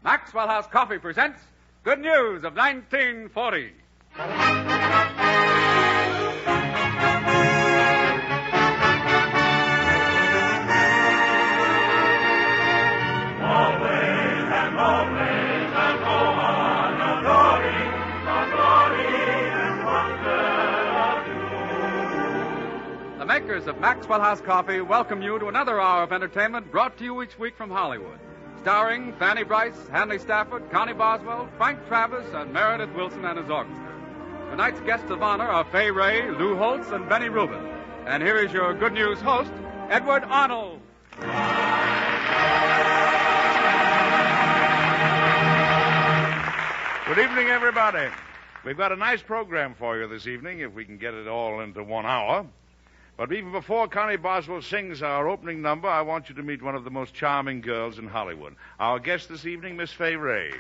Maxwell House Coffee presents Good News of 1940. The makers of Maxwell House Coffee welcome you to another hour of entertainment brought to you each week from Hollywood. Starring Fanny Bryce, Hanley Stafford, Connie Boswell, Frank Travis, and Meredith Wilson and his orchestra. Tonight's guests of honor are Fay Wray, Lou Holtz, and Benny Rubin. And here is your Good News host, Edward Arnold. Good evening, everybody. We've got a nice program for you this evening, if we can get it all into 1 hour. But even before Connie Boswell sings our opening number, I want you to meet one of the most charming girls in Hollywood. Our guest this evening, Miss Fay Wray.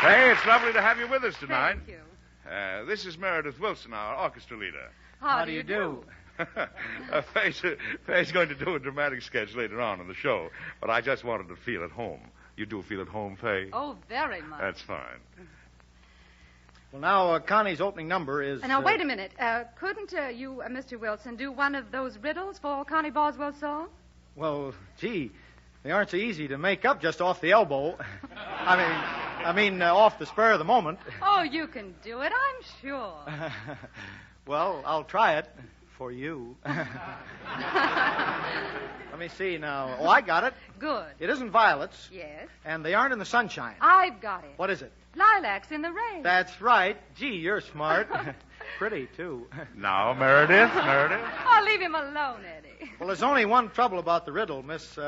Fay, it's lovely to have you with us tonight. Thank you. This is Meredith Wilson, our orchestra leader. How do you do? Fay's going to do a dramatic sketch later on in the show, but I just wanted to feel at home. You do feel at home, Fay? Oh, very much. That's fine. Well, now, Connie's opening number is... Now, wait a minute. Couldn't you, Mr. Wilson, do one of those riddles for Connie Boswell's song? Well, gee, they aren't so easy to make up just off the elbow. I mean, off the spur of the moment. Oh, you can do it, I'm sure. Well, I'll try it for you. Let me see now. Oh, I got it. Good. It isn't violets. Yes. And they aren't in the sunshine. I've got it. What is it? Lilacs in the rain. That's right. Gee, you're smart. Pretty, too. Now, Meredith. Oh, leave him alone, Eddie. Well, there's only one trouble about the riddle, Miss...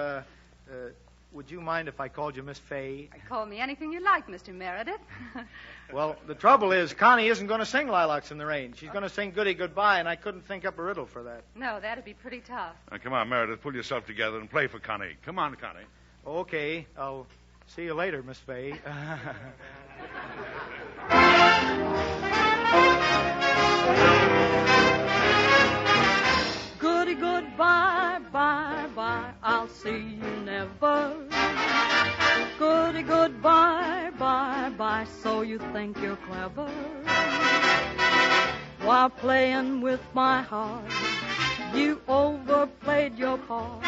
would you mind if I called you Miss Fay? Call me anything you like, Mr. Meredith. Well, the trouble is Connie isn't going to sing Lilacs in the Rain. She's going to sing Goody Goodbye, and I couldn't think up a riddle for that. No, that'd be pretty tough. Come on, Meredith, pull yourself together and play for Connie. Come on, Connie. Okay, I'll see you later, Miss Fay. Goody goodbye, bye, bye, I'll see you never. Goody goodbye, bye, bye, so you think you're clever. While playing with my heart, you overplayed your part.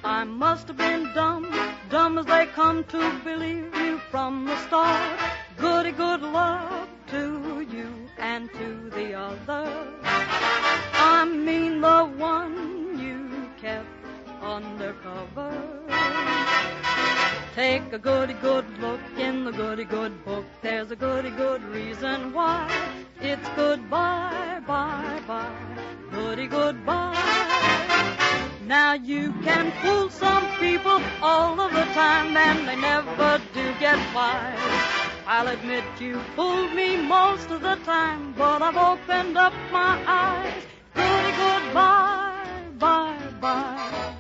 I must have been dumb, dumb as they come to believe you from the start. Goody good luck to you and to the other. I mean the one you kept undercover. Take a goody good look in the goody good book. There's a goody good reason why. It's goodbye, bye, bye, goody goodbye. Now you can fool some people all of the time, and they never do get wise. I'll admit you fooled me most of the time, but I've opened up my eyes. Goody goodbye, bye, bye,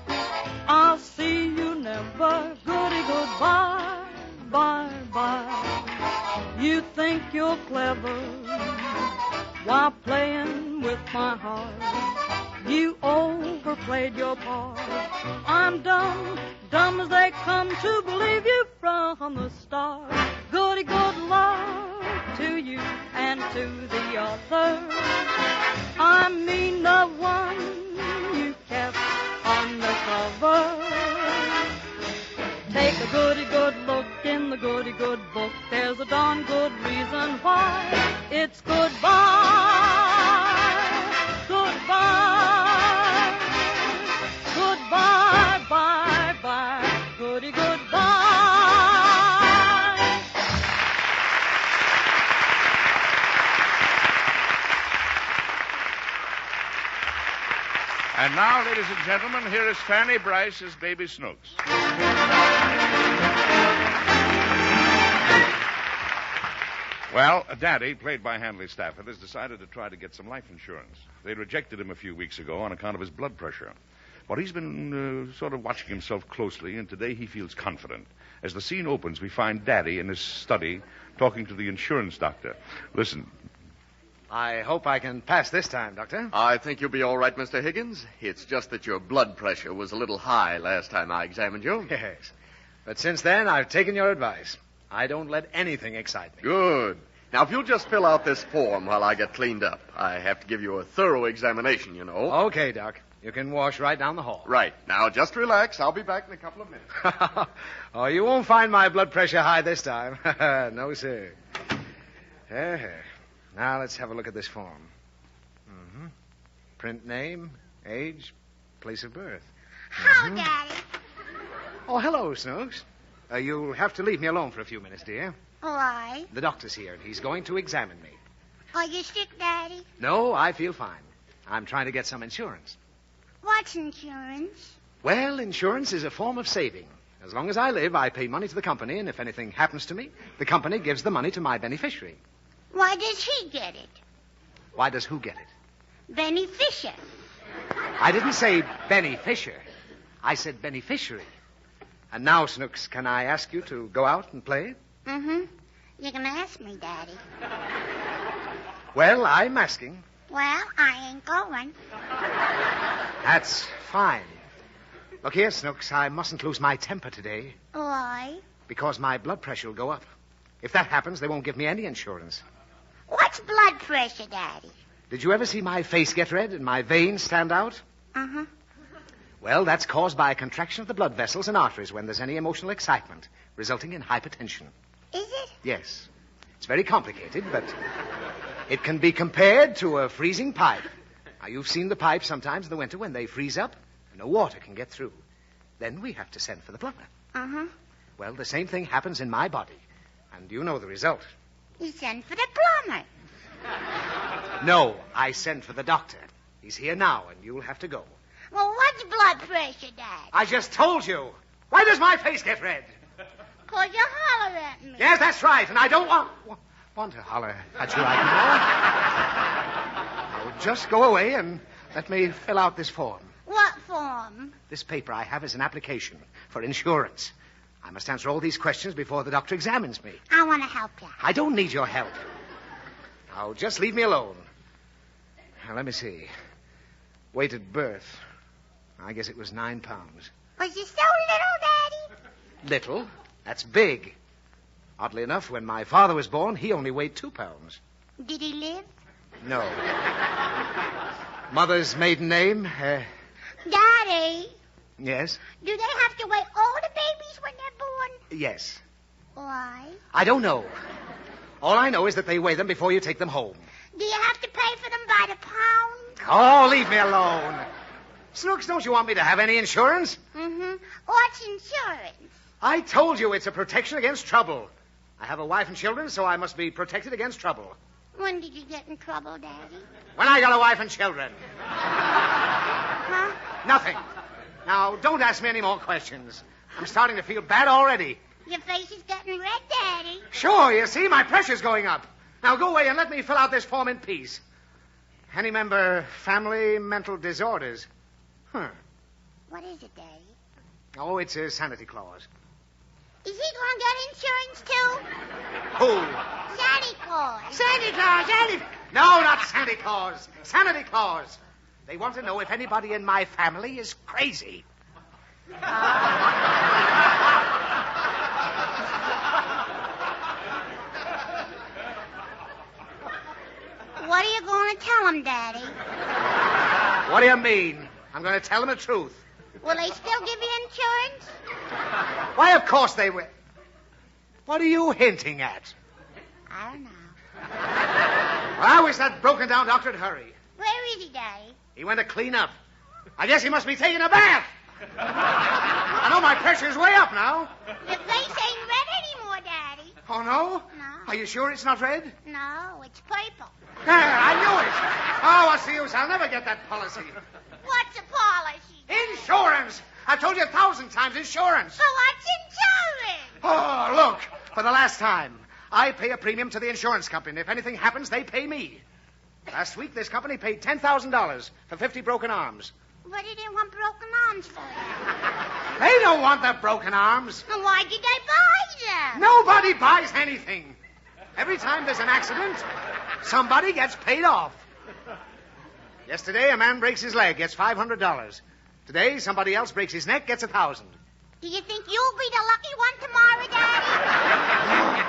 I'll see you never. Goody goodbye, bye, bye. You think you're clever while playing with my heart. You overplayed your part. I'm dumb, dumb as they come to believe you from the start. Goody good luck to you and to the other. I mean the one you kept undercover. Take a goody good look in the goody good book. There's a darn good reason why. It's goodbye, goodbye, goodbye, bye, bye, goody goodbye. And now, ladies and gentlemen, here is Fanny Bryce as Baby Snooks. Well, Daddy, played by Hanley Stafford, has decided to try to get some life insurance. They rejected him a few weeks ago on account of his blood pressure. But he's been sort of watching himself closely, and today he feels confident. As the scene opens, we find Daddy in his study talking to the insurance doctor. Listen. I hope I can pass this time, Doctor. I think you'll be all right, Mr. Higgins. It's just that your blood pressure was a little high last time I examined you. Yes. But since then, I've taken your advice. I don't let anything excite me. Good. Now, if you'll just fill out this form while I get cleaned up. I have to give you a thorough examination, you know. Okay, Doc. You can wash right down the hall. Right. Now, just relax. I'll be back in a couple of minutes. Oh, you won't find my blood pressure high this time. No, sir. Now, let's have a look at this form. Mm-hmm. Print name, age, place of birth. How, Daddy? Oh, hello, Snooks. You'll have to leave me alone for a few minutes, dear. Why? The doctor's here, and he's going to examine me. Are you sick, Daddy? No, I feel fine. I'm trying to get some insurance. What's insurance? Well, insurance is a form of saving. As long as I live, I pay money to the company, and if anything happens to me, the company gives the money to my beneficiary. Why does he get it? Why does who get it? Benny Fisher. I didn't say Benny Fisher. I said beneficiary. And now, Snooks, can I ask you to go out and play? Mm-hmm. You can ask me, Daddy. Well, I'm asking. Well, I ain't going. That's fine. Look here, Snooks, I mustn't lose my temper today. Why? Because my blood pressure will go up. If that happens, they won't give me any insurance. What's blood pressure, Daddy? Did you ever see my face get red and my veins stand out? Uh-huh. Well, that's caused by a contraction of the blood vessels and arteries when there's any emotional excitement, resulting in hypertension. Is it? Yes. It's very complicated, but it can be compared to a freezing pipe. Now, you've seen the pipes sometimes in the winter when they freeze up and no water can get through. Then we have to send for the plumber. Uh-huh. Well, the same thing happens in my body, and you know the result. You send for the plumber. No, I sent for the doctor. He's here now, and you'll have to go. Well, what's blood pressure, Dad? I just told you. Why does my face get red? 'Cause you holler at me. Yes, that's right, and I don't want to holler at you right now. Now, just go away and let me fill out this form. What form? This paper I have is an application for insurance. I must answer all these questions before the doctor examines me. I want to help you. I don't need your help. Now, just leave me alone. Now, let me see. Weight at birth. I guess it was 9 pounds. Was you so little, Daddy? Little? That's big. Oddly enough, when my father was born, he only weighed 2 pounds. Did he live? No. Mother's maiden name? Daddy, Yes? do they have to weigh all the babies when they're born? Yes. Why? I don't know. All I know is that they weigh them before you take them home. Do you have to pay for them by the pound? Oh, leave me alone. Snooks, don't you want me to have any insurance? Mm-hmm. What's insurance? I told you it's a protection against trouble. I have a wife and children, so I must be protected against trouble. When did you get in trouble, Daddy? When I got a wife and children. Huh? Nothing. Now, don't ask me any more questions. I'm starting to feel bad already. Your face is getting red, Daddy. Sure, you see, my pressure's going up. Now go away and let me fill out this form in peace. Any member, family, mental disorders. What is it, Daddy? Oh, it's a sanity clause. Is he going to get insurance, too? Who? Santa Claus. Sandy Claus, Sandy... No, not Santa Claus. Sanity Claus. They want to know if anybody in my family is crazy. What are you going to tell him, Daddy? What do you mean? I'm going to tell them the truth. Will they still give you insurance? Why, of course they will. What are you hinting at? I don't know. Well, I wish that broken-down doctor'd hurry. Where is he, Daddy? He went to clean up. I guess he must be taking a bath. I know my pressure's way up now. Your face ain't red anymore, Daddy. Oh, no? No. Are you sure it's not red? No, it's purple. I knew it. Oh, what's the use? I'll never get that policy. What's a policy? Insurance! I've told you 1,000 times, insurance. So what's insurance? Oh, look, for the last time, I pay a premium to the insurance company. If anything happens, they pay me. Last week, this company paid $10,000 for 50 broken arms. What do they want broken arms for? They don't want the broken arms. And why did they buy them? Nobody buys anything. Every time there's an accident, Somebody gets paid off. Yesterday, a man breaks his leg, gets $500. Today, somebody else breaks his neck, gets 1,000. Do you think you'll be the lucky one tomorrow, Daddy?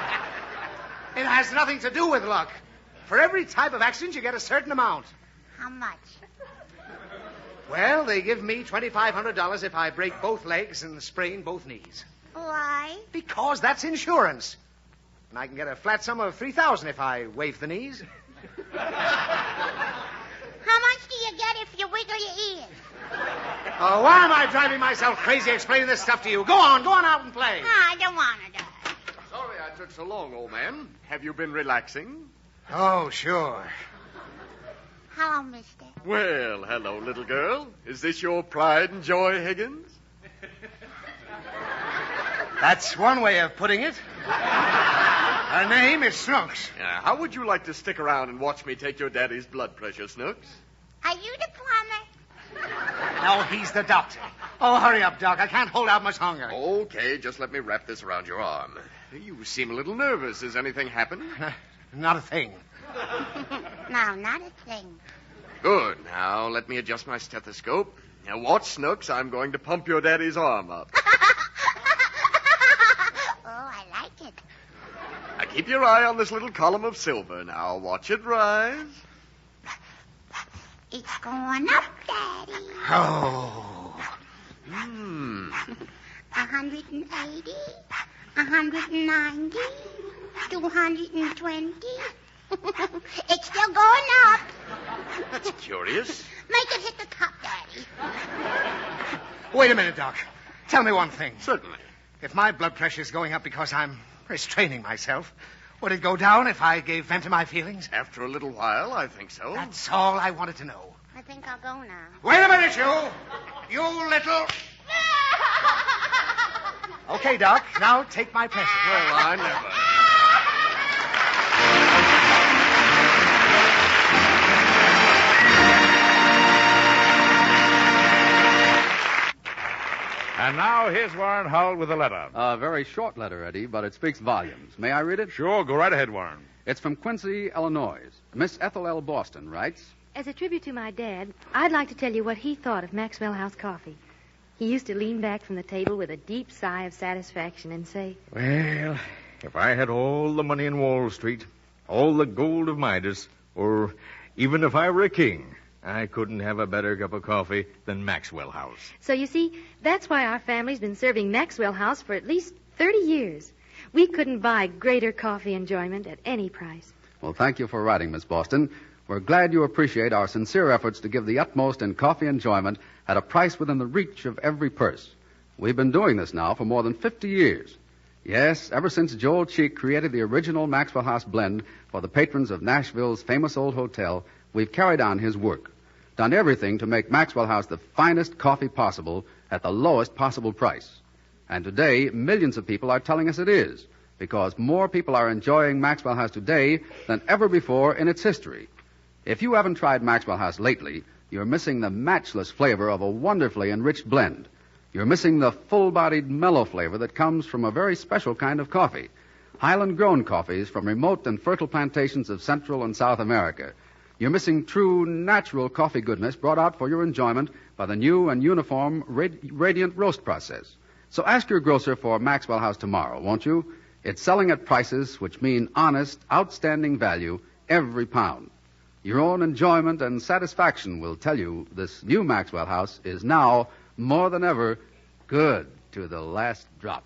It has nothing to do with luck. For every type of accident, you get a certain amount. How much? Well, they give me $2,500 if I break both legs and sprain both knees. Why? Because that's insurance. And I can get a flat sum of $3,000 if I waive the knees. How much do you get if you wiggle your ears? Oh, why am I driving myself crazy explaining this stuff to you? Go on out and play. I don't want to, Dad. Sorry I took so long, old man. Have you been relaxing? Oh, sure. Hello, mister. Well, hello, little girl. Is this your pride and joy, Higgins? That's one way of putting it. Her name is Snooks. How would you like to stick around and watch me take your daddy's blood pressure, Snooks? Are you the plumber? No, he's the doctor. Oh, hurry up, Doc. I can't hold out much longer. Okay, just let me wrap this around your arm. You seem a little nervous. Has anything happened? Not a thing. No, not a thing. Good. Now, let me adjust my stethoscope. Now, watch, Snooks. I'm going to pump your daddy's arm up. Oh, I like it. Now, keep your eye on this little column of silver. Now, watch it rise. It's going up, Daddy. Oh. 180, 190, 220. It's still going up. That's curious. Make it hit the top, Daddy. Wait a minute, Doc. Tell me one thing. Certainly. If my blood pressure is going up because I'm restraining myself, would it go down if I gave vent to my feelings? After a little while, I think so. That's all I wanted to know. I think I'll go now. Wait a minute, you! You little... Okay, Doc. Now take my pressure. Well, I never. And now here's Warren Hull with a letter. A very short letter, Eddie, but it speaks volumes. May I read it? Sure, go right ahead, Warren. It's from Quincy, Illinois. Miss Ethel L. Boston writes, As a tribute to my dad, I'd like to tell you what he thought of Maxwell House coffee. He used to lean back from the table with a deep sigh of satisfaction and say, Well, if I had all the money in Wall Street, all the gold of Midas, or even if I were a king, I couldn't have a better cup of coffee than Maxwell House. So you see, that's why our family's been serving Maxwell House for at least 30 years. We couldn't buy greater coffee enjoyment at any price. Well, thank you for writing, Miss Boston. We're glad you appreciate our sincere efforts to give the utmost in coffee enjoyment at a price within the reach of every purse. We've been doing this now for more than 50 years. Yes, ever since Joel Cheek created the original Maxwell House blend for the patrons of Nashville's famous old hotel, we've carried on his work, done everything to make Maxwell House the finest coffee possible at the lowest possible price. And today, millions of people are telling us it is, because more people are enjoying Maxwell House today than ever before in its history. If you haven't tried Maxwell House lately, you're missing the matchless flavor of a wonderfully enriched blend. You're missing the full-bodied, mellow flavor that comes from a very special kind of coffee. Highland-grown coffees from remote and fertile plantations of Central and South America. You're missing true, natural coffee goodness brought out for your enjoyment by the new and uniform Radiant Roast process. So ask your grocer for Maxwell House tomorrow, won't you? It's selling at prices which mean honest, outstanding value every pound. Your own enjoyment and satisfaction will tell you this new Maxwell House is now, more than ever, good to the last drop.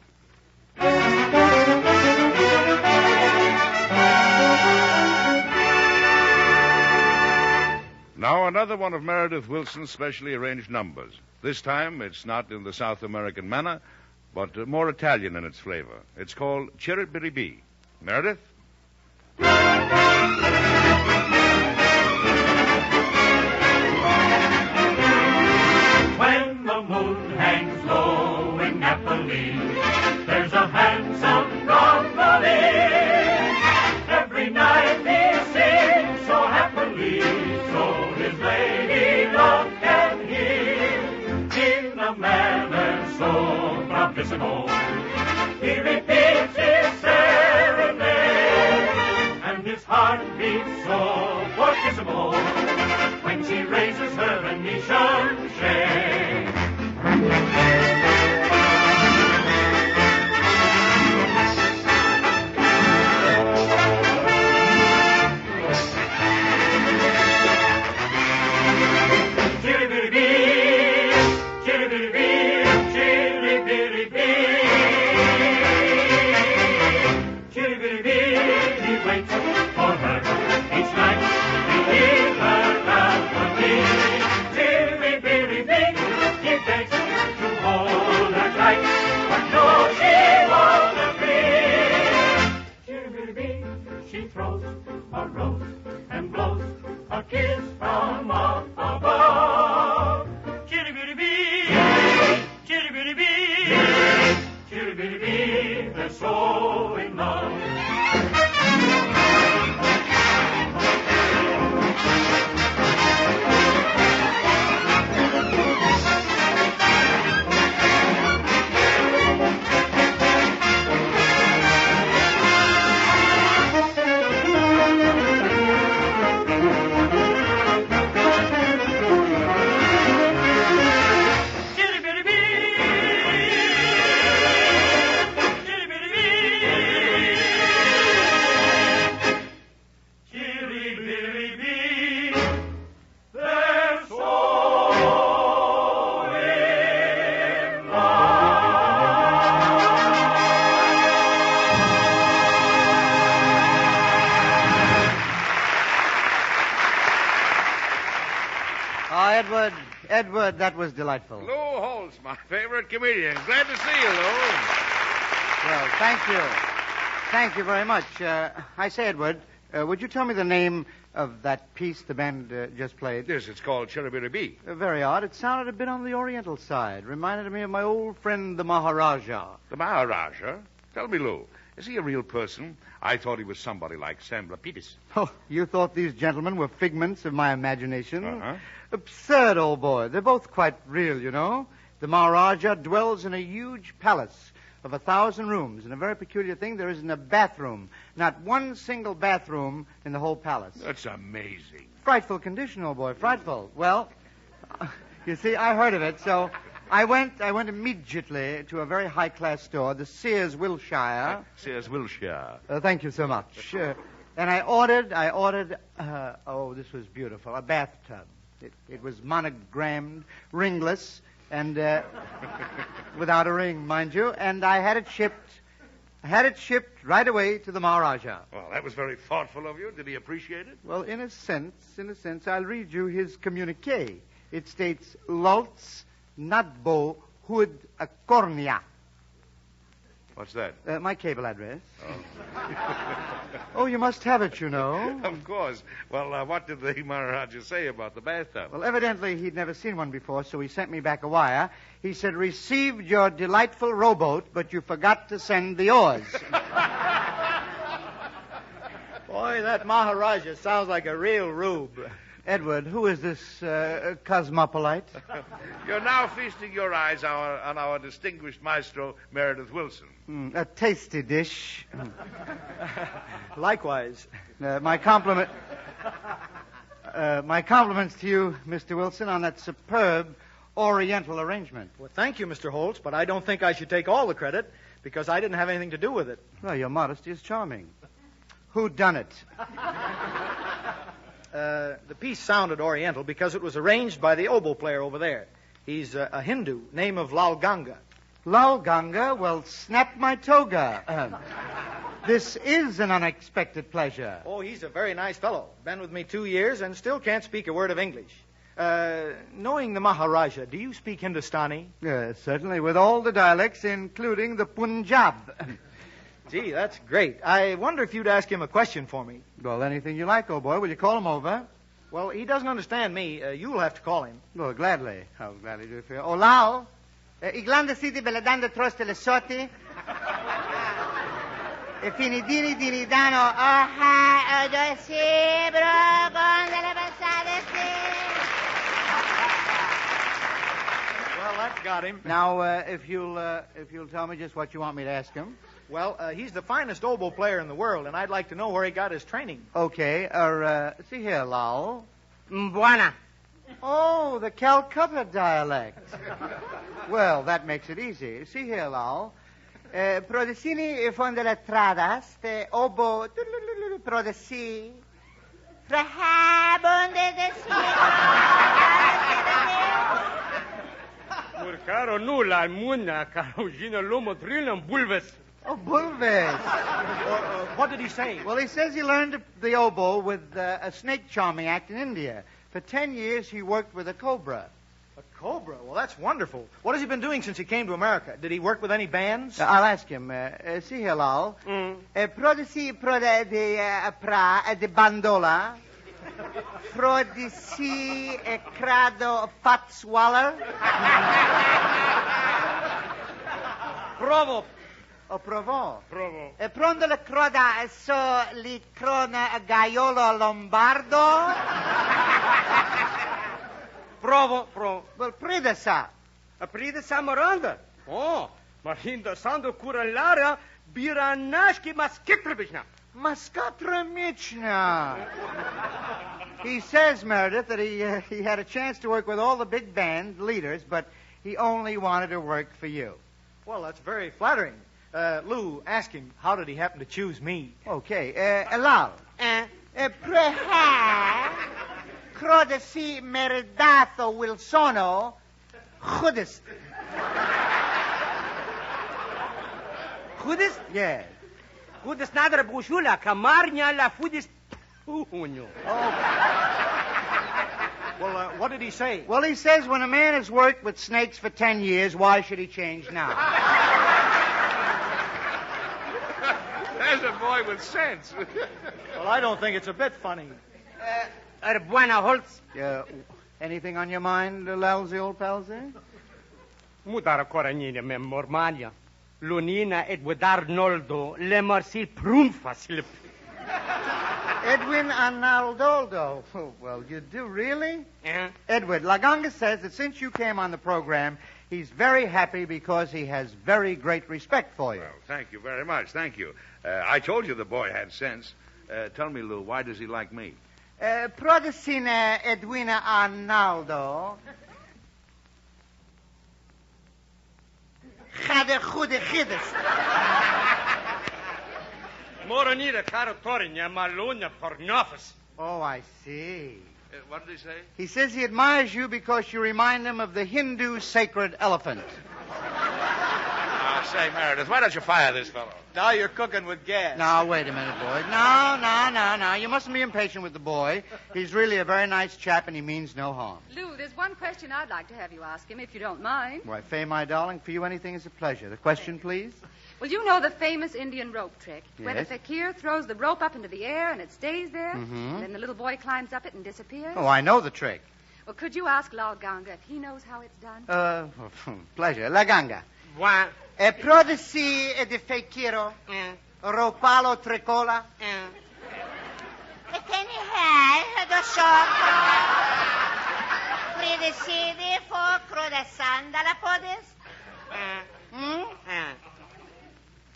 Now another one of Meredith Wilson's specially arranged numbers. This time it's not in the South American manner, but more Italian in its flavor. It's called Chiribiribi. Meredith? When the moon hangs low in Napoli, there's a handsome romboli. Every night he sings so happily, so his lady love can hear. In a manner so bravissimo, he repeats his serenade, and his heart beats so nation shake. Edward, that was delightful. Lou Holtz, my favorite comedian. Glad to see you, Lou. Well, thank you. Thank you very much. I say, Edward, would you tell me the name of that piece the band just played? Yes, it's called Chiribiribi. Very odd. It sounded a bit on the Oriental side. Reminded me of my old friend, the Maharaja. The Maharaja? Tell me, Lou, is he a real person? I thought he was somebody like Sam Lapidus. Oh, you thought these gentlemen were figments of my imagination? Uh-huh. Absurd, old boy. They're both quite real, you know. The Maharaja dwells in a huge palace of 1,000 rooms. And a very peculiar thing, there isn't a bathroom. Not one single bathroom in the whole palace. That's amazing. Frightful condition, old boy. Frightful. Well, you see, I heard of it, so I went immediately to a very high-class store, the Sears Wilshire. Sears Wilshire. Thank you so much. And I ordered, this was beautiful, a bathtub. It was monogrammed, ringless, and without a ring, mind you. And I had it shipped right away to the Maharaja. Well, that was very thoughtful of you. Did he appreciate it? Well, in a sense, I'll read you his communique. It states, Lultz Nadbo Hud Akornia. What's that? My cable address. Oh, you must have it, you know. Of course. Well, what did the Maharaja say about the bathtub? Well, evidently he'd never seen one before, so he sent me back a wire. He said, received your delightful rowboat, but you forgot to send the oars. Boy, that Maharaja sounds like a real rube. Edward, who is this cosmopolite? You're now feasting your eyes on our distinguished maestro, Meredith Wilson. A tasty dish. Likewise. My compliments to you, Mr. Wilson, on that superb Oriental arrangement. Well, thank you, Mr. Holtz, but I don't think I should take all the credit because I didn't have anything to do with it. Well, your modesty is charming. Who done it? The piece sounded Oriental because it was arranged by the oboe player over there. He's a Hindu, name of Lal Ganga. Lal Ganga? Well, snap my toga. This is an unexpected pleasure. Oh, he's a very nice fellow. Been with me 2 years and still can't speak a word of English. Knowing the Maharaja, do you speak Hindustani? Yes, certainly, with all the dialects, including the Punjab. Gee, that's great. I wonder if you'd ask him a question for me. Well, anything you like, old boy. Will you call him over? Well, he doesn't understand me. You'll have to call him. Well, gladly. I'll gladly do it for you. Oh, Lal, Iglanda City Beladanda Troste Lesoti. E finidini dinidano. Oha, odosibro, gondole passate. Well, that got him. Now, if you'll tell me just what you want me to ask him. Well, he's the finest oboe player in the world, and I'd like to know where he got his training. Okay. See here, Lal. Mbwana. Oh, the Calcutta dialect. Well, that makes it easy. See here, Lal. Prodecini fonde le tradas, te obo prodeci. Frahabonde de Caro nulla al muna, caro Gina Lomo Trillium Bulves. Oh, Bulves. What did he say? Well, he says he learned the oboe with a snake charming act in India. For 10 years, he worked with a cobra. A cobra? Well, that's wonderful. What has he been doing since he came to America? Did he work with any bands? I'll ask him. See here, Lal. Prodeci de bandola. Prodeci crado fat swaller. Provo. Provo. Provo. Pronto la croda so li crona gaiolo lombardo. Provo. Well, pridesa. A prida Samaranda. Oh, Marinda Sando Kuralaria Biranashki Maskitrabishna. Maskatramichna. He says, Meredith, that he had a chance to work with all the big band leaders, but he only wanted to work for you. Well, that's very flattering. Lou, ask him, how did he happen to choose me? Okay. Lal. Preha. Crodesi merdato Wilsono. Chudist. Chudist? Yes. Chudist nadra bushula, kamarnya la fudist. Well, what did he say? Well, he says when a man has worked with snakes for 10 years, why should he change now? There's a boy with sense. Well, I don't think it's a bit funny. Buena Holtz. Anything on your mind, Lalzy, old pals there? Mudara coranina memormania. Lunina Edward Arnoldo, le marsil prumfaslip. Edwin Arnoldo. Oh, well, you do, really? Yeah. Edward, Laganga says that since you came on the program, he's very happy because he has very great respect for you. Well, thank you very much. Thank you. I told you the boy had sense. Tell me, Lou, why does he like me? Prodecina Edwina Arnaldo. Gade goede giddes. Moronira caro Torinya Malona Pornofis. Oh, I see. What did he say? He says he admires you because you remind him of the Hindu sacred elephant. Say, Meredith, why don't you fire this fellow? Now you're cooking with gas. Now, wait a minute, boy. No. You mustn't be impatient with the boy. He's really a very nice chap, and he means no harm. Lou, there's one question I'd like to have you ask him, if you don't mind. Why, Fay, my darling, for you anything is a pleasure. The question, please? Well, you know the famous Indian rope trick, where the Yes. fakir throws the rope up into the air and it stays there, Mhm. and then the little boy climbs up it and disappears? Oh, I know the trick. Well, could you ask Lal Ganga if he knows how it's done? Pleasure. La Ganga. Why? Prodeci de fakiro. Ropalo tricola. E te ne hai do sopra. Predecide for crodessanda la podes.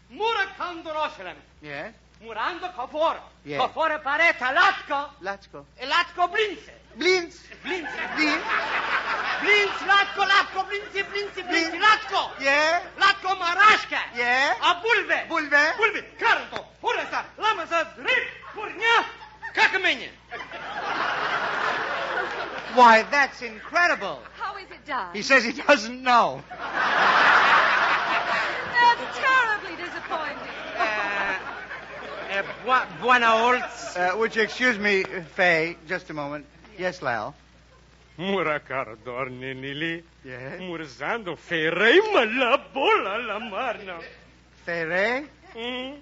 Murakando Rosalem. Yes? Murando Kafora. Yes. Kafora pareta Latko. Latko. E Latko Blinze. Blintz. Blinze. Blintz. Blinze, Latko, Blinze, Latko. Yeah? Latko Marashka. Yeah? A Bulve. Bulve. Karanto. Puresa. Lamasa. Rip. Purnia. Kakamenya. Why, that's incredible. How is it done? He says he doesn't know. That's terribly disappointing. Buena Holtz. Would you excuse me, Fay, just a moment? Yes, Lal. Murakar Dornili. Yes? Murzando Ferreima la bola la marna. Ferre?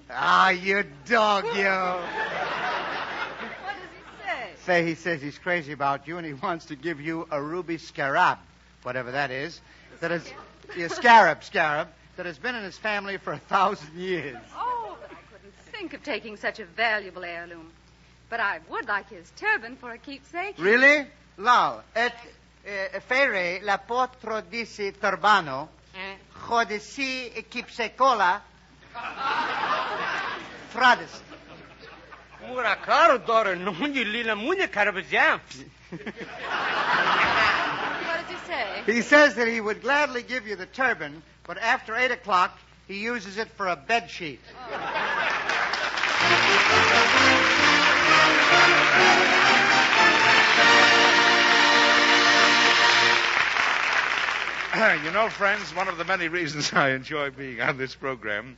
Ah, you dog, you. What does he say? Fay, he says he's crazy about you and he wants to give you a ruby scarab, whatever that is. That is, scarab, that has been in his family for 1,000 years. Oh, but I couldn't think of taking such a valuable heirloom. But I would like his turban for a keepsake. Really? Lal, Ferre la potro disi turbano, jodesi keepsakeola, frades. Murakar Dornili la Munya Carabazam. say? He says that he would gladly give you the turban, but after 8 o'clock, he uses it for a bed sheet. You know, friends, one of the many reasons I enjoy being on this program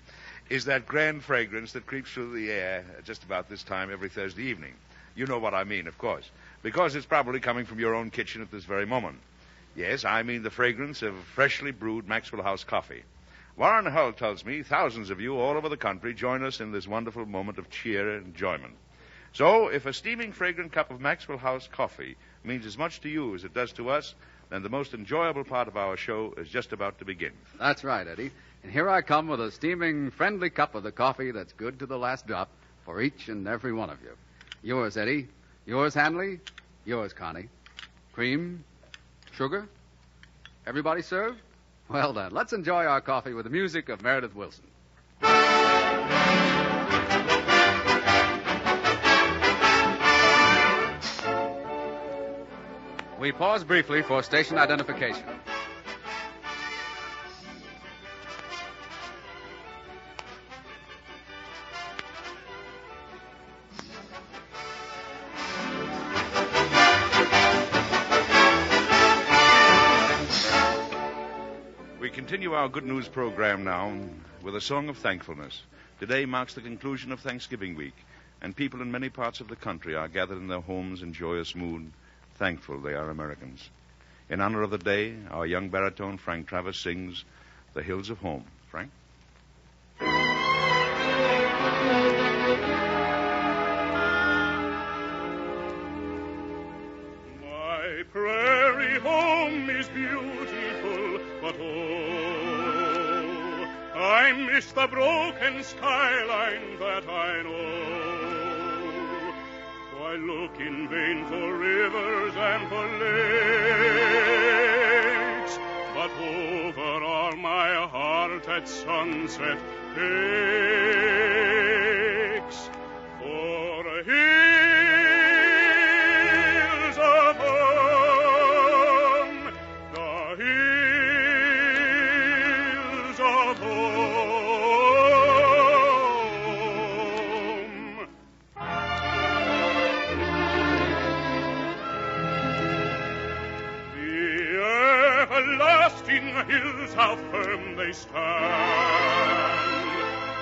is that grand fragrance that creeps through the air just about this time every Thursday evening. You know what I mean, of course, because it's probably coming from your own kitchen at this very moment. Yes, I mean the fragrance of freshly brewed Maxwell House coffee. Warren Hull tells me thousands of you all over the country join us in this wonderful moment of cheer and enjoyment. So, if a steaming, fragrant cup of Maxwell House coffee means as much to you as it does to us, then the most enjoyable part of our show is just about to begin. That's right, Eddie. And here I come with a steaming, friendly cup of the coffee that's good to the last drop for each and every one of you. Yours, Eddie. Yours, Hanley. Yours, Connie. Cream? Sugar? Everybody served? Well, then, let's enjoy our coffee with the music of Meredith Wilson. We pause briefly for station identification. We continue our good news program now with a song of thankfulness. Today marks the conclusion of Thanksgiving week, and people in many parts of the country are gathered in their homes in joyous mood, thankful they are Americans. In honor of the day, our young baritone Frank Travis sings The Hills of Home. Frank? My prairie home is beautiful, but oh, I miss the broken skyline that I know. I look in vain for rivers and for lakes, but over all my heart at sunset aches for hills of home, the hills of home. Everlasting hills, how firm they stand.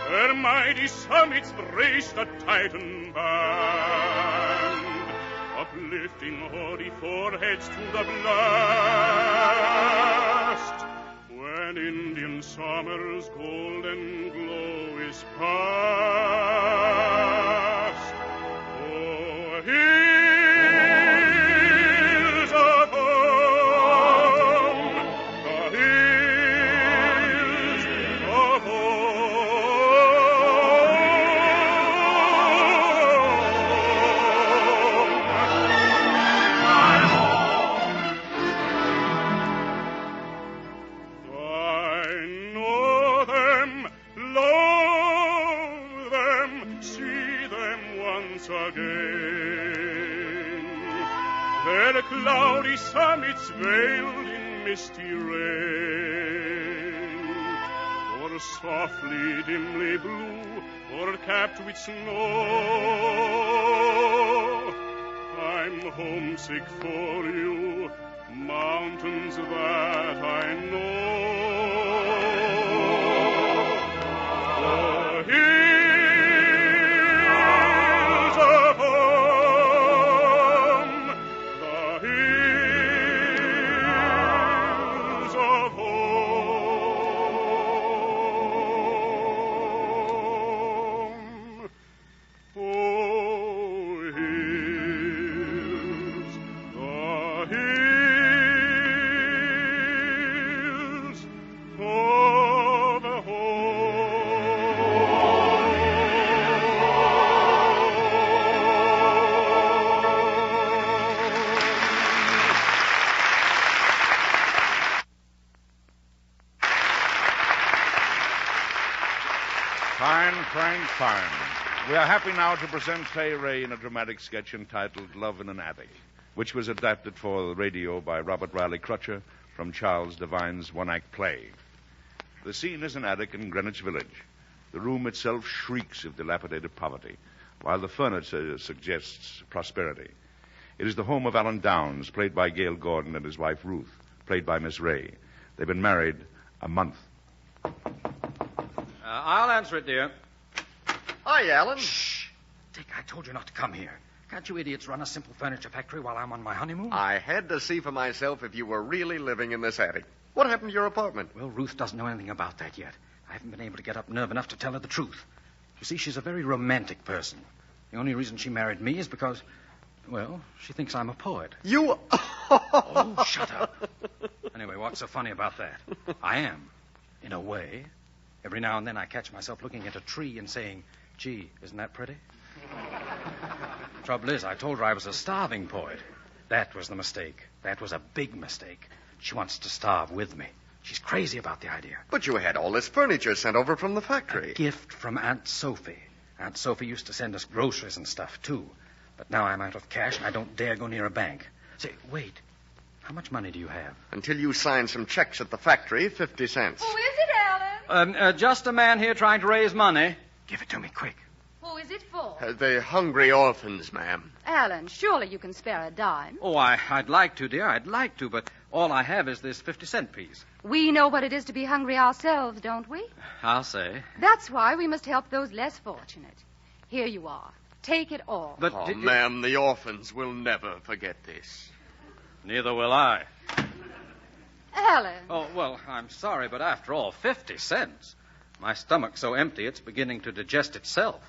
Their mighty summits brace the Titan band, uplifting haughty foreheads to the blast. When Indian summer's golden glow is past, oh, hills of home, the hills of I know them, love them, see them once again. Their cloudy summits veiled in misty rain, or softly, dimly blue, or capped with snow. I'm homesick for you, mountains that I know. The hills of home, the hills of home. Oh, hills, the hills of Fine, Frank, fine. We are happy now to present Fay Wray in a dramatic sketch entitled Love in an Attic, which was adapted for the radio by Robert Riley Crutcher from Charles Devine's one-act play. The scene is an attic in Greenwich Village. The room itself shrieks of dilapidated poverty, while the furniture suggests prosperity. It is the home of Alan Downs, played by Gail Gordon, and his wife Ruth, played by Miss Wray. They've been married a month. I'll answer it, dear. Hi, Alan. Shh. Dick, I told you not to come here. Can't you idiots run a simple furniture factory while I'm on my honeymoon? I had to see for myself if you were really living in this attic. What happened to your apartment? Well, Ruth doesn't know anything about that yet. I haven't been able to get up nerve enough to tell her the truth. You see, she's a very romantic person. The only reason she married me is because, well, she thinks I'm a poet. You... Oh, shut up. Anyway, what's so funny about that? I am, in a way. Every now and then I catch myself looking at a tree and saying, gee, isn't that pretty? Trouble is, I told her I was a starving poet. That was the mistake. That was a big mistake. She wants to starve with me. She's crazy about the idea. But you had all this furniture sent over from the factory. A gift from Aunt Sophie. Aunt Sophie used to send us groceries and stuff, too. But now I'm out of cash and I don't dare go near a bank. Say, wait. How much money do you have? Until you sign some checks at the factory, 50 cents. Who is it, Alan? Just a man here trying to raise money. Give it to me, quick. Who is it for? The hungry orphans, ma'am. Alan, surely you can spare a dime. Oh, I'd like to, dear. I'd like to, but all I have is this 50-cent piece. We know what it is to be hungry ourselves, don't we? I'll say. That's why we must help those less fortunate. Here you are. Take it all. But ma'am, the orphans will never forget this. Neither will I. Alan. Oh, well, I'm sorry, but after all, 50 cents. My stomach's so empty it's beginning to digest itself.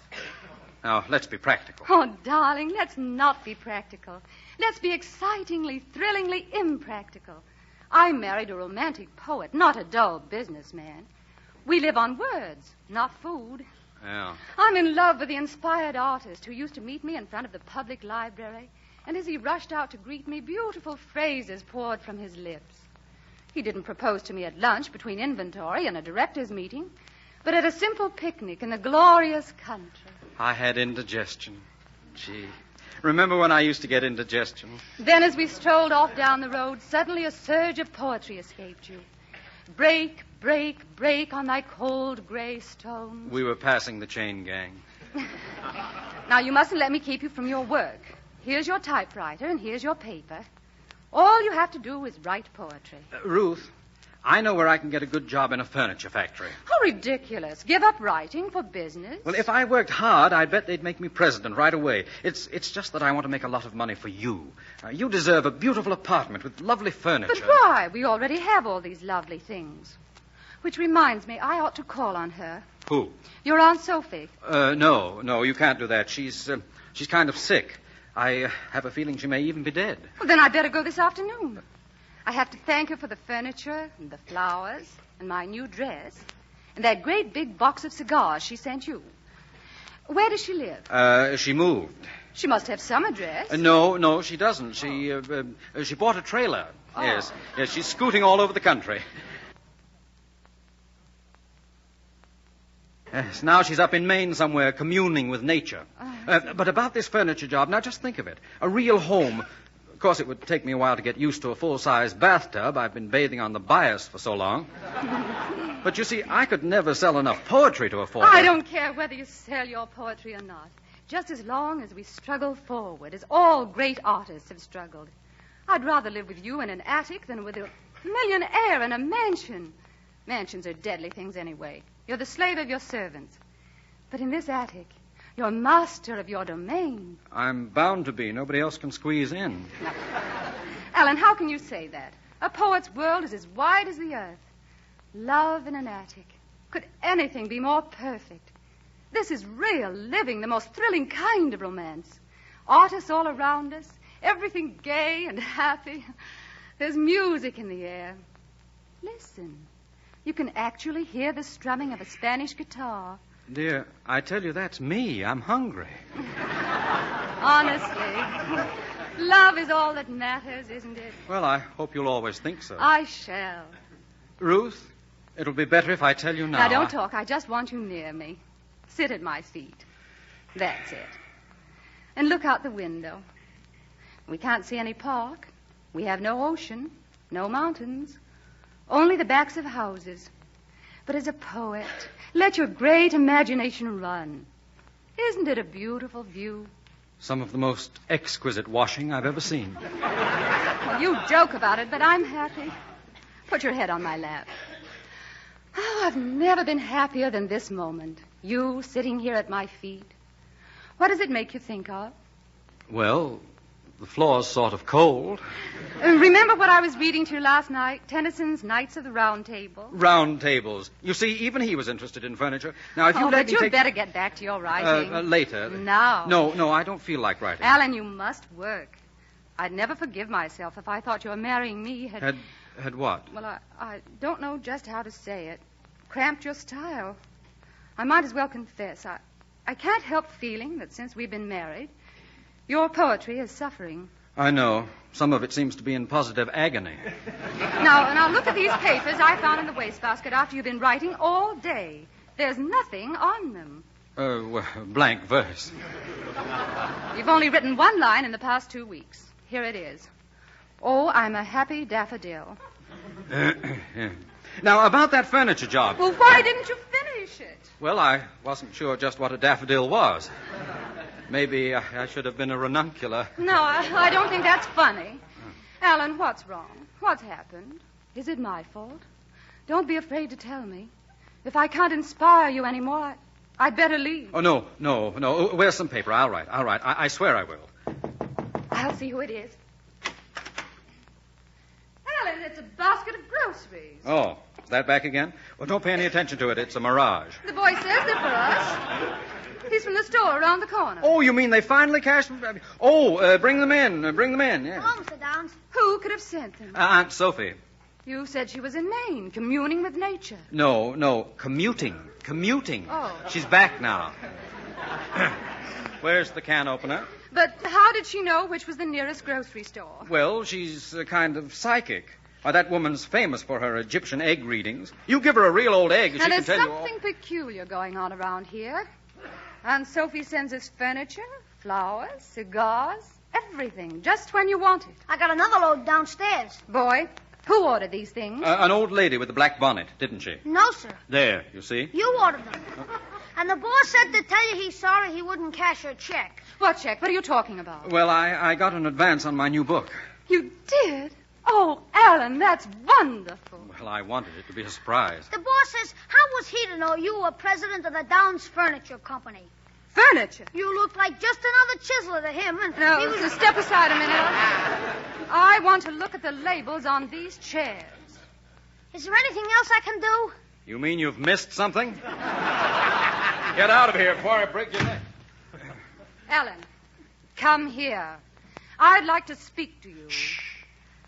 Now, let's be practical. Oh, darling, let's not be practical. Let's be excitingly, thrillingly impractical. I married a romantic poet, not a dull businessman. We live on words, not food. Yeah. I'm in love with the inspired artist who used to meet me in front of the public library, and as he rushed out to greet me, beautiful phrases poured from his lips. He didn't propose to me at lunch between inventory and a director's meeting, but at a simple picnic in the glorious country. I had indigestion. Gee. Remember when I used to get indigestion? Then as we strolled off down the road, suddenly a surge of poetry escaped you. Break, break, break on thy cold gray stones. We were passing the chain gang. Now, you mustn't let me keep you from your work. Here's your typewriter and here's your paper. All you have to do is write poetry. Ruth, I know where I can get a good job in a furniture factory. How ridiculous. Give up writing for business. Well, if I worked hard, I bet they'd make me president right away. It's just that I want to make a lot of money for you. You deserve a beautiful apartment with lovely furniture. But why? We already have all these lovely things. Which reminds me, I ought to call on her. Who? Your Aunt Sophie. No, you can't do that. She's kind of sick. I have a feeling she may even be dead. Well, then I'd better go this afternoon. I have to thank her for the furniture and the flowers and my new dress and that great big box of cigars she sent you. Where does she live? She moved. She must have some address. No, she doesn't. She bought a trailer. Oh. Yes, she's scooting all over the country. Yes, now she's up in Maine somewhere, communing with nature. But about this furniture job, now just think of it. A real home. Of course, it would take me a while to get used to a full-size bathtub. I've been bathing on the Bias for so long. But you see, I could never sell enough poetry to afford it. I don't care whether you sell your poetry or not. Just as long as we struggle forward, as all great artists have struggled. I'd rather live with you in an attic than with a millionaire in a mansion. Mansions are deadly things anyway. You're the slave of your servants. But in this attic, you're master of your domain. I'm bound to be. Nobody else can squeeze in. No. Alan, how can you say that? A poet's world is as wide as the earth. Love in an attic. Could anything be more perfect? This is real living, the most thrilling kind of romance. Artists all around us, everything gay and happy. There's music in the air. Listen. You can actually hear the strumming of a Spanish guitar. Dear, I tell you, that's me. I'm hungry. Honestly. Love is all that matters, isn't it? Well, I hope you'll always think so. I shall. Ruth, it'll be better if I tell you now. Now, don't talk. I just want you near me. Sit at my feet. That's it. And look out the window. We can't see any park. We have no ocean, no mountains. only the backs of houses. But as a poet, let your great imagination run. Isn't it a beautiful view? Some of the most exquisite washing I've ever seen. Well, you joke about it, but I'm happy. Put your head on my lap. Oh, I've never been happier than this moment. You sitting here at my feet. What does it make you think of? Well, the floor's sort of cold. Remember what I was reading to you last night? Tennyson's Knights of the Round Table. Round tables. You see, even he was interested in furniture. Now, if you let me but you'd take... better get back to your writing. Later. Now. No, I don't feel like writing. Alan, you must work. I'd never forgive myself if I thought your marrying me had... Had what? Well, I don't know just how to say it. Cramped your style. I might as well confess. I can't help feeling that since we've been married, your poetry is suffering. I know. Some of it seems to be in positive agony. Now look at these papers I found in the wastebasket after you've been writing all day. There's nothing on them. Well, blank verse. You've only written one line in the past 2 weeks. Here it is. Oh, I'm a happy daffodil. Yeah. Now, about that furniture job. Well, why didn't you finish it? Well, I wasn't sure just what a daffodil was. Maybe I should have been a ranunculus. No, I don't think that's funny. Alan, what's wrong? What's happened? Is it my fault? Don't be afraid to tell me. If I can't inspire you anymore, I'd better leave. Oh, no. Where's some paper? I'll write. I swear I will. I'll see who it is. Alan, it's a basket of groceries. Oh, is that back again? Well, don't pay any attention to it. It's a mirage. The boy says they're for us. He's from the store around the corner. Oh, you mean they finally cashed them? Oh, bring them in. Yeah. Hello, Mr. Downs. Who could have sent them? Aunt Sophie. You said she was in Maine, communing with nature. No, commuting. Oh. She's back now. Where's the can opener? But how did she know which was the nearest grocery store? Well, she's a kind of psychic. Why, that woman's famous for her Egyptian egg readings. You give her a real old egg, and she can tell you all... There's something peculiar going on around here. Aunt Sophie sends us furniture, flowers, cigars, everything, just when you want it. I got another load downstairs. Boy, who ordered these things? An old lady with a black bonnet, didn't she? No, sir. There, you see? You ordered them. And the boss said to tell you he's sorry he wouldn't cash your check. What check? What are you talking about? Well, I got an advance on my new book. You did? Oh, Alan, that's wonderful. Well, I wanted it to be a surprise. The boss says, how was he to know you were president of the Downs Furniture Company? Furniture? You look like just another chiseler to him. And no, he was... so step aside a minute. I want to look at the labels on these chairs. Is there anything else I can do? You mean you've missed something? Get out of here before I break your neck. Alan, come here. I'd like to speak to you. Shh.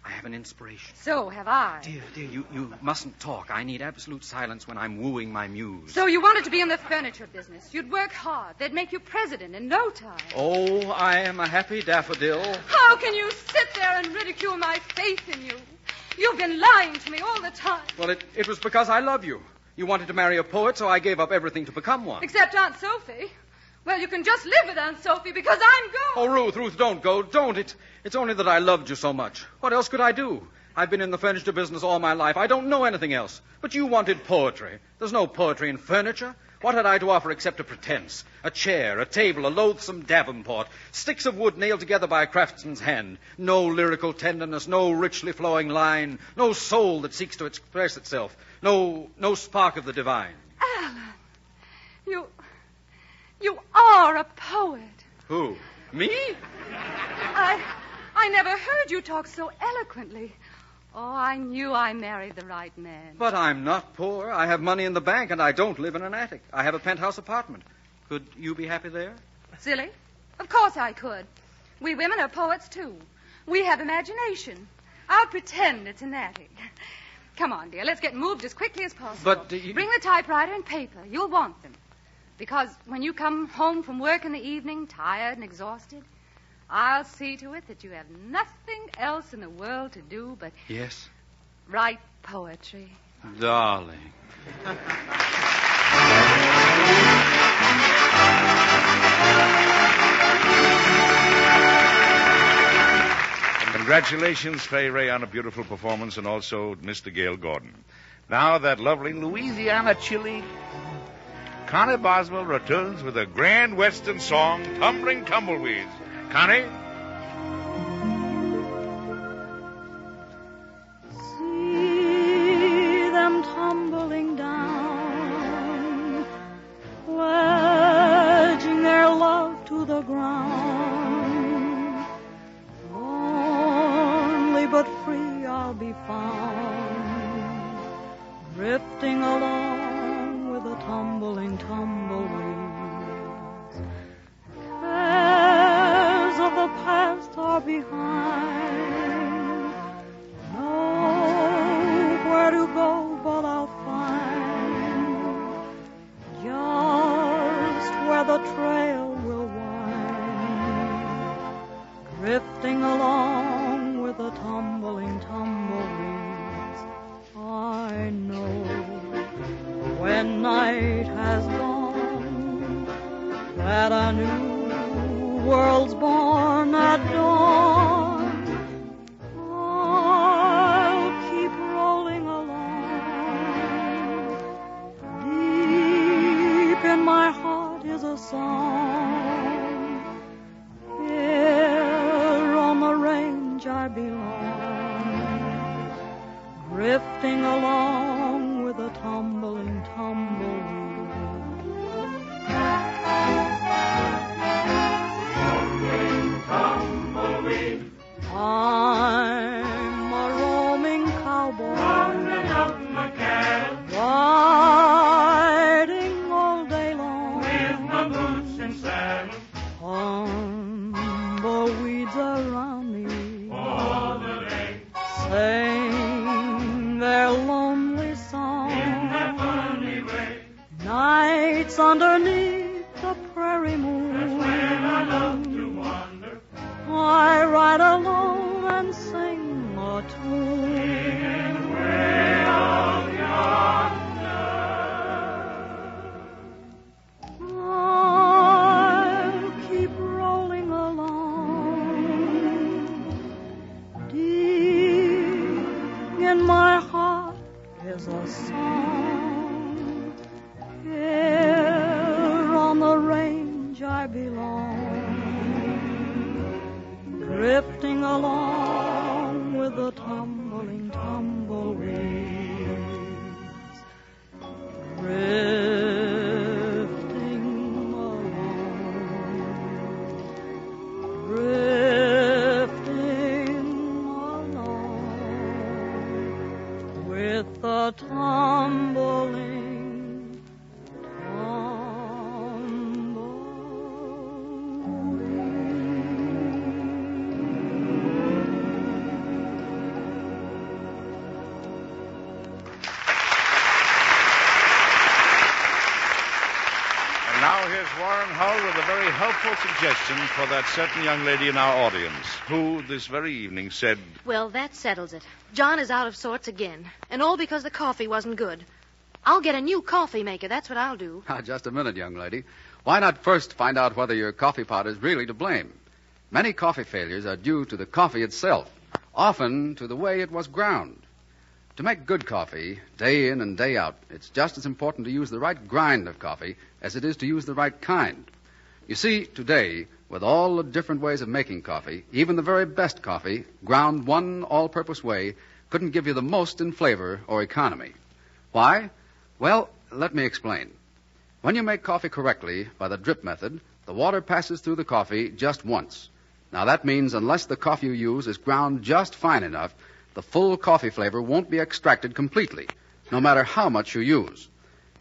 I have an inspiration. So have I. Dear, you mustn't talk. I need absolute silence when I'm wooing my muse. So you wanted to be in the furniture business. You'd work hard. They'd make you president in no time. Oh, I am a happy daffodil. How can you sit there and ridicule my faith in you? You've been lying to me all the time. Well, it was because I love you. You wanted to marry a poet, so I gave up everything to become one. Except Aunt Sophie. Well, you can just live with Aunt Sophie because I'm going. Oh, Ruth, don't go. Don't. It's only that I loved you so much. What else could I do? I've been in the furniture business all my life. I don't know anything else. But you wanted poetry. There's no poetry in furniture. What had I to offer except a pretense? A chair, a table, a loathsome davenport, sticks of wood nailed together by a craftsman's hand. No lyrical tenderness, no richly flowing line, no soul that seeks to express itself, no spark of the divine. Alan, you are a poet. Who? Me? I never heard you talk so eloquently. Oh, I knew I married the right man. But I'm not poor. I have money in the bank, and I don't live in an attic. I have a penthouse apartment. Could you be happy there? Silly. Of course I could. We women are poets, too. We have imagination. I'll pretend it's an attic. Come on, dear. Let's get moved as quickly as possible. But Bring the typewriter and paper. You'll want them. Because when you come home from work in the evening, tired and exhausted, I'll see to it that you have nothing else in the world to do but... Yes? Write poetry. Darling. Congratulations, Fay Wray, on a beautiful performance, and also Mr. Gail Gordon. Now that lovely Louisiana chili, Connie Boswell returns with a grand western song, Tumbling Tumbleweeds. Connie? See them tumbling down, pledging their love to the ground. Lonely but free I'll be found, drifting along with the tumbling tumbleweeds. Cares of the past are behind. Know where to go, but I'll find just where the trail will wind, drifting along with the tumbling tumbleweeds. I know when night has gone that a new world's born at dawn. I'll keep rolling along. Deep in my heart is a song. Here on the range I belong, drifting along with a tumbling tumbleweed. Tumbleweed. I'm a roaming cowboy, running up my cattle, riding all day long with my boots and saddle. Tumbleweeds around me all the day, sing their lonely song in their funny way. Nights underneath the prairie moon, that's where I love to wander. I ride alone and sing a tune way out yonder. I'll keep rolling along. Deep in my heart is a song. Here on the range I belong, drifting along with the tumbling tumbleweeds, drifting along, drifting along with the tumbling with a very helpful suggestion for that certain young lady in our audience who this very evening said... Well, that settles it. John is out of sorts again, and all because the coffee wasn't good. I'll get a new coffee maker, that's what I'll do. Just a minute, young lady. Why not first find out whether your coffee pot is really to blame? Many coffee failures are due to the coffee itself, often to the way it was ground. To make good coffee, day in and day out, it's just as important to use the right grind of coffee as it is to use the right kind. You see, today, with all the different ways of making coffee, even the very best coffee, ground one all-purpose way, couldn't give you the most in flavor or economy. Why? Well, let me explain. When you make coffee correctly by the drip method, the water passes through the coffee just once. Now, that means unless the coffee you use is ground just fine enough, the full coffee flavor won't be extracted completely, no matter how much you use.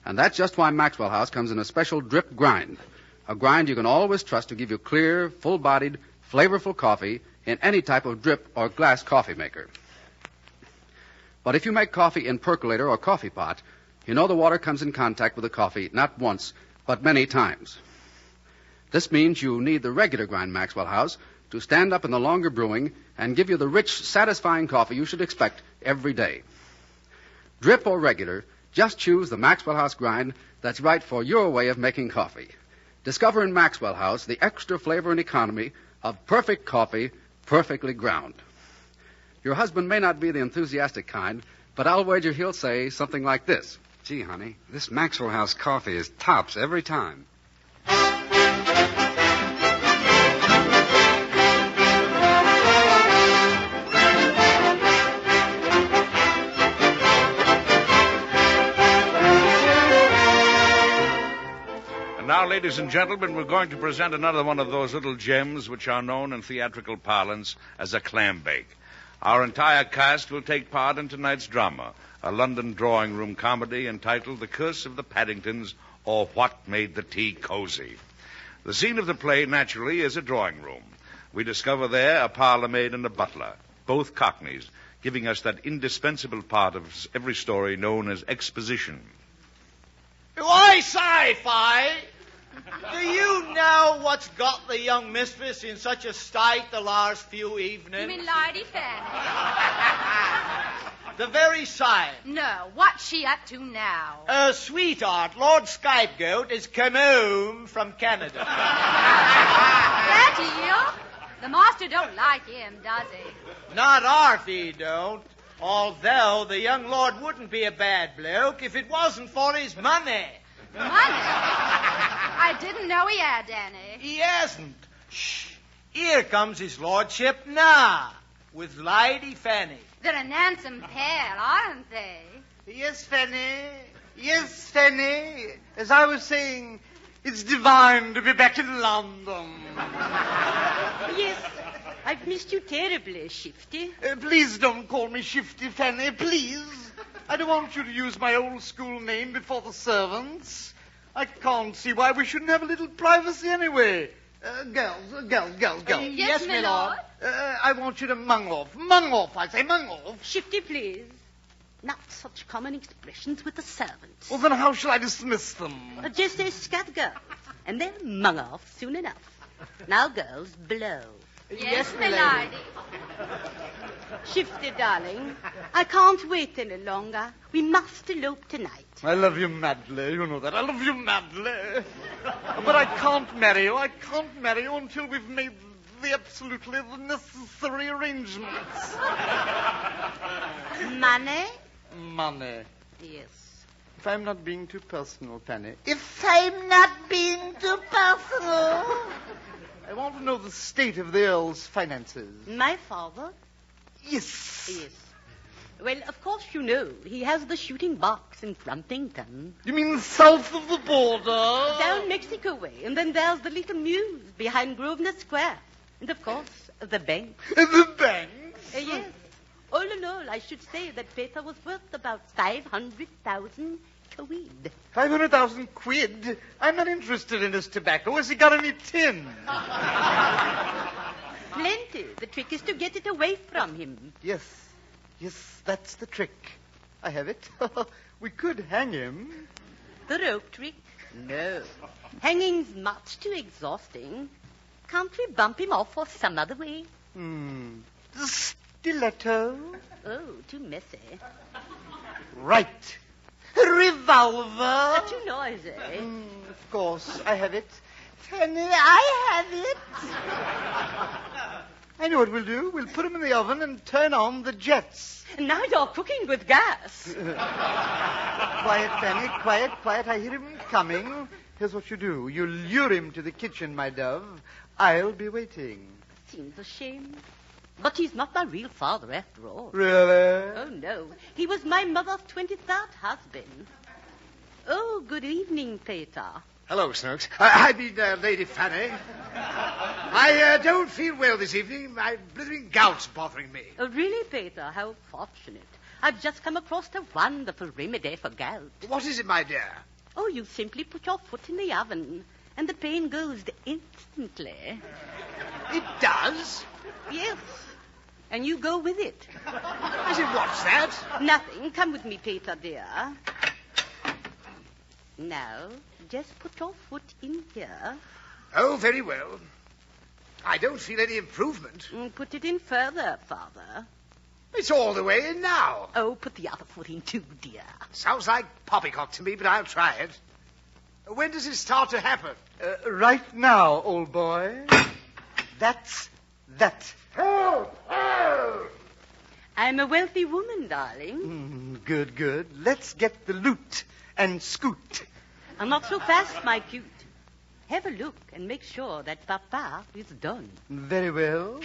And that's just why Maxwell House comes in a special drip grind, a grind you can always trust to give you clear, full-bodied, flavorful coffee in any type of drip or glass coffee maker. But if you make coffee in percolator or coffee pot, you know the water comes in contact with the coffee not once, but many times. This means you need the regular grind Maxwell House to stand up in the longer brewing and give you the rich, satisfying coffee you should expect every day. Drip or regular, just choose the Maxwell House grind that's right for your way of making coffee. Discover in Maxwell House the extra flavor and economy of perfect coffee, perfectly ground. Your husband may not be the enthusiastic kind, but I'll wager he'll say something like this. Gee, honey, this Maxwell House coffee is tops every time. And now, ladies and gentlemen, we're going to present another one of those little gems which are known in theatrical parlance as a clam bake. Our entire cast will take part in tonight's drama, a London drawing room comedy entitled The Curse of the Paddingtons, or What Made the Tea Cozy. The scene of the play, naturally, is a drawing room. We discover there a parlor maid and a butler, both Cockneys, giving us that indispensable part of every story known as exposition. Why, sci-fi? Do you know what's got the young mistress in such a state the last few evenings? You mean Lady Fanny? The very same. No, what's she up to now? Her sweetheart, Lord Scapegoat, has come home from Canada. That heel? The master don't like him, does he? Not half he don't. Although the young lord wouldn't be a bad bloke if it wasn't for his money. Money? I didn't know he had any. He hasn't. Shh. Here comes his lordship now, with Lady Fanny. They're an handsome pair, aren't they? Yes, Fanny. Yes, Fanny. As I was saying, it's divine to be back in London. Yes, I've missed you terribly, Shifty. Please don't call me Shifty, Fanny, please. I don't want you to use my old school name before the servants. I can't see why we shouldn't have a little privacy anyway. Girls. Yes, my lord. I want you to mung off. Mung off, I say, mung off. Shifty, please. Not such common expressions with the servants. Well, then how shall I dismiss them? Just say scat girls, and they'll mung off soon enough. Now, girls, blow. Yes, my lady. Shifty, darling, I can't wait any longer. We must elope tonight. I love you madly, you know that. I love you madly. But I can't marry you. I can't marry you until we've made the necessary arrangements. Money? Money. Yes. If I'm not being too personal, Fanny. If I'm not being too personal. I want to know the state of the Earl's finances. My father? Yes. Yes. Well, of course you know. He has the shooting box in Frumpington. You mean south of the border? Down Mexico way. And then there's the little mews behind Grosvenor Square. And, of course, the bank. The banks? Yes. All in all, I should say that Peter was worth about 500,000 quid. 500,000 quid? I'm not interested in his tobacco. Has he got any tin? Plenty. The trick is to get it away from him. Yes, that's the trick. I have it. We could hang him. The rope trick? No. Hanging's much too exhausting. Can't we bump him off or some other way? The stiletto? Oh, too messy. Right. Revolver? Too noisy. Of course, I have it. Fanny, I have it. I know what we'll do. We'll put him in the oven and turn on the jets. Now you're cooking with gas. Quiet, Fanny, quiet. I hear him coming. Here's what you do. You lure him to the kitchen, my dove. I'll be waiting. Seems a shame. But he's not my real father, after all. Really? Oh, no. He was my mother's 23rd husband. Oh, good evening, Peter. Hello, Snokes. I mean, Lady Fanny. I don't feel well this evening. My blithering gout's bothering me. Oh, really, Peter? How fortunate. I've just come across a wonderful remedy for gout. What is it, my dear? Oh, you simply put your foot in the oven, and the pain goes instantly. It does? Yes. And you go with it. I said, what's that? Nothing. Come with me, Peter, dear. Now, just put your foot in here. Oh, very well. I don't feel any improvement. Put it in further, Father. It's all the way in now. Oh, put the other foot in too, dear. Sounds like poppycock to me, but I'll try it. When does it start to happen? Right now, old boy. That's that. Oh! I'm a wealthy woman, darling. Good, good. Let's get the loot and scoot. Not so fast, my cute. Have a look and make sure that Papa is done. Very well.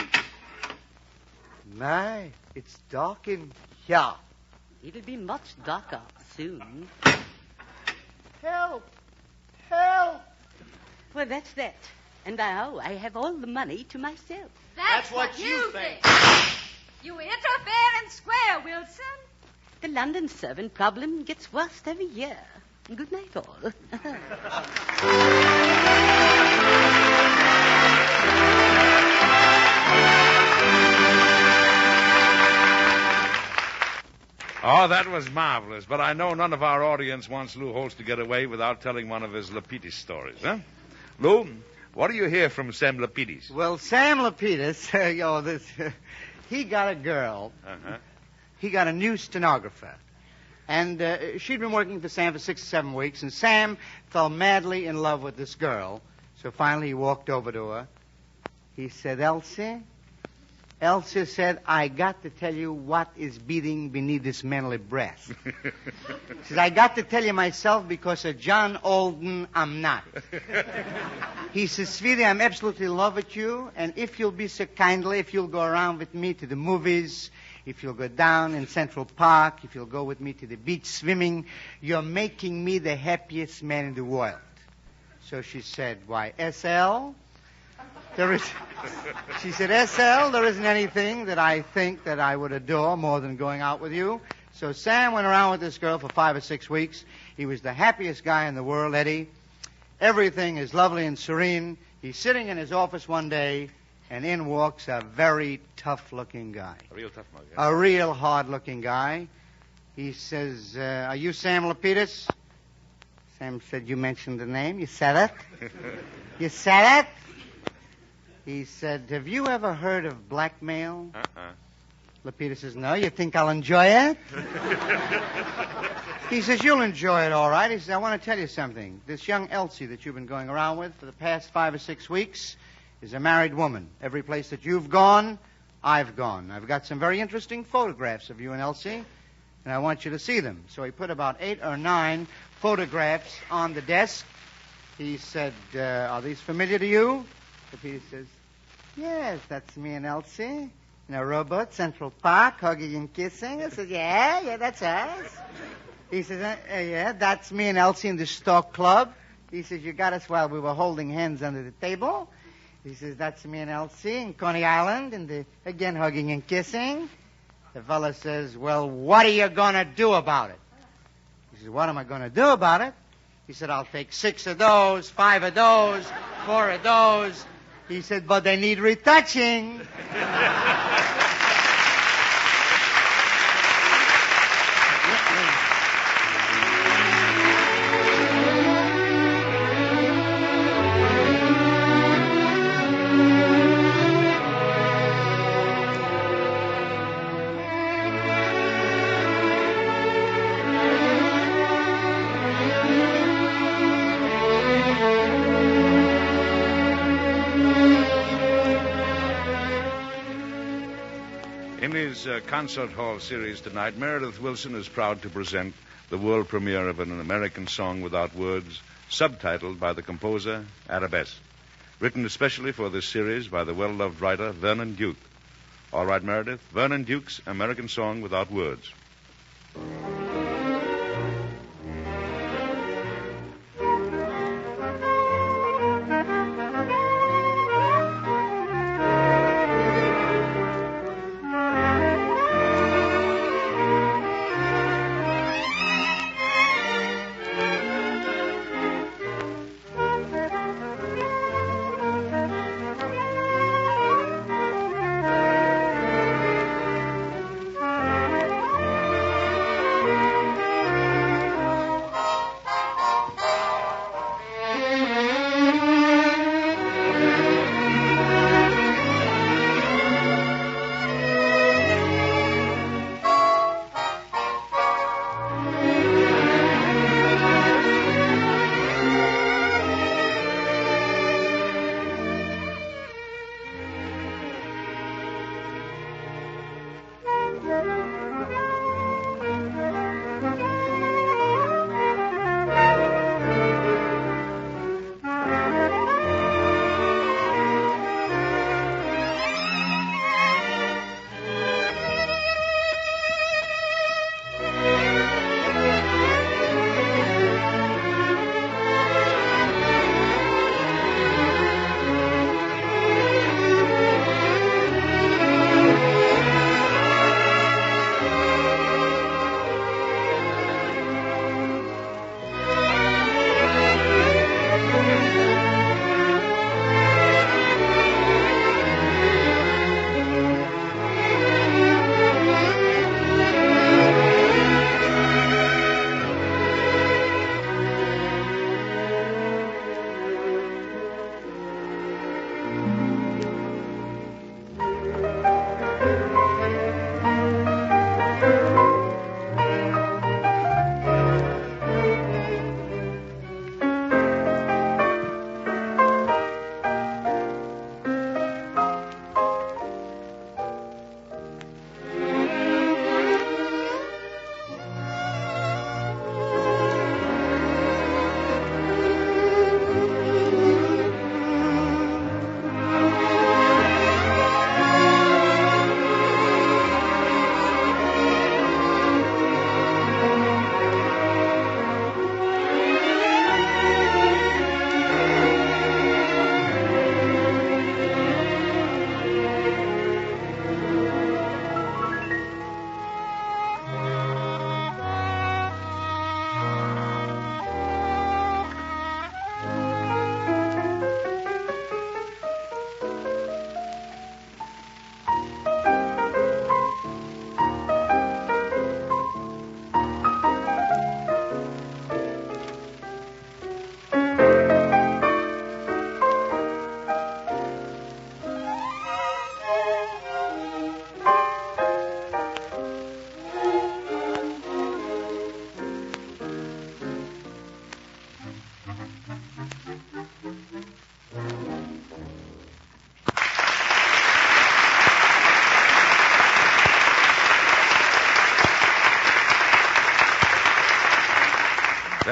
My, it's dark in here. It'll be much darker soon. Help! Help! Well, that's that. And now I have all the money to myself. That's what you think. You interfere and square, Wilson. The London servant problem gets worse every year. Good night, all. Oh, that was marvelous. But I know none of our audience wants Lou Holtz to get away without telling one of his Lapidus stories, huh? Lou, what do you hear from Sam Lapidus? Well, Sam Lapidus, he got a girl. Uh-huh. He got a new stenographer. And she'd been working for Sam for 6 or 7 weeks, and Sam fell madly in love with this girl. So finally he walked over to her. He said, Elsie? Elsie said, I got to tell you what is beating beneath this manly breast. She said, I got to tell you myself because of John Alden, I'm not. He says, sweetie, I'm absolutely in love with you, and if you'll be so kindly, if you'll go around with me to the movies, if you'll go down in Central Park, if you'll go with me to the beach swimming, you're making me the happiest man in the world. So she said, why, S.L.? She said, S.L., there isn't anything that I think that I would adore more than going out with you. So Sam went around with this girl for 5 or 6 weeks. He was the happiest guy in the world, Eddie. Everything is lovely and serene. He's sitting in his office one day, and in walks a very tough-looking guy. A real tough mug, A real hard-looking guy. He says, are you Sam Lapidus? Sam said, you mentioned the name. You said it? You said it? He said, have you ever heard of blackmail? Lapidus says, no. You think I'll enjoy it? He says, you'll enjoy it all right. He says, I want to tell you something. This young Elsie that you've been going around with for the past 5 or 6 weeks is a married woman. Every place that you've gone, I've gone. I've got some very interesting photographs of you and Elsie, and I want you to see them. So he put about 8 or 9 photographs on the desk. He said, are these familiar to you? Lapidus says, yes, that's me and Elsie. In a rowboat, Central Park, hugging and kissing. I said, yeah, that's us. He says, yeah, that's me and Elsie in the Stock Club. He says, you got us while we were holding hands under the table. He says, that's me and Elsie in Coney Island, and again hugging and kissing. The fella says, well, what are you going to do about it? He says, what am I going to do about it? He said, I'll take 6 of those, 5 of those, 4 of those. He said, but they need retouching. In his concert hall series tonight, Meredith Willson is proud to present the world premiere of an American song without words, subtitled by the composer Arabesque, written especially for this series by the well-loved writer Vernon Duke. All right, Meredith, Vernon Duke's American Song Without Words.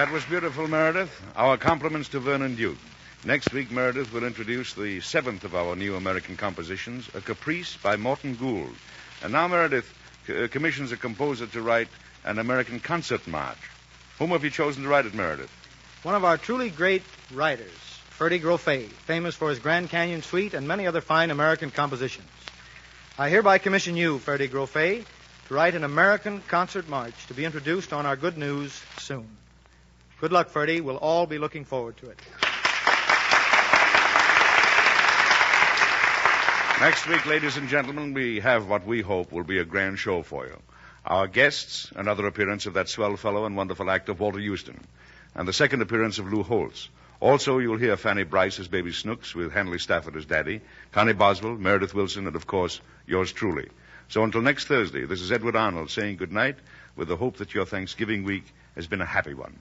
That was beautiful, Meredith. Our compliments to Vernon Duke. Next week, Meredith will introduce the 7th of our new American compositions, A Caprice by Morton Gould. And now Meredith commissions a composer to write an American concert march. Whom have you chosen to write it, Meredith? One of our truly great writers, Ferdy Grofé, famous for his Grand Canyon Suite and many other fine American compositions. I hereby commission you, Ferdy Grofé, to write an American concert march to be introduced on our Good News soon. Good luck, Ferdy. We'll all be looking forward to it. Next week, ladies and gentlemen, we have what we hope will be a grand show for you. Our guests, another appearance of that swell fellow and wonderful actor Walter Houston, and the second appearance of Lou Holtz. Also, you'll hear Fanny Bryce as Baby Snooks with Hanley Stafford as Daddy, Connie Boswell, Meredith Wilson, and, of course, yours truly. So until next Thursday, this is Edward Arnold saying good night with the hope that your Thanksgiving week has been a happy one.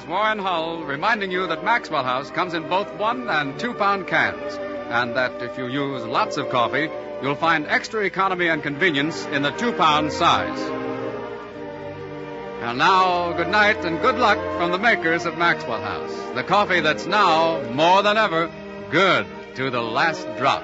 Warren Hull reminding you that Maxwell House comes in both 1 and 2 pound cans, and that if you use lots of coffee, you'll find extra economy and convenience in the 2 pound size. And now, good night and good luck from the makers of Maxwell House, the coffee that's now, more than ever, good to the last drop.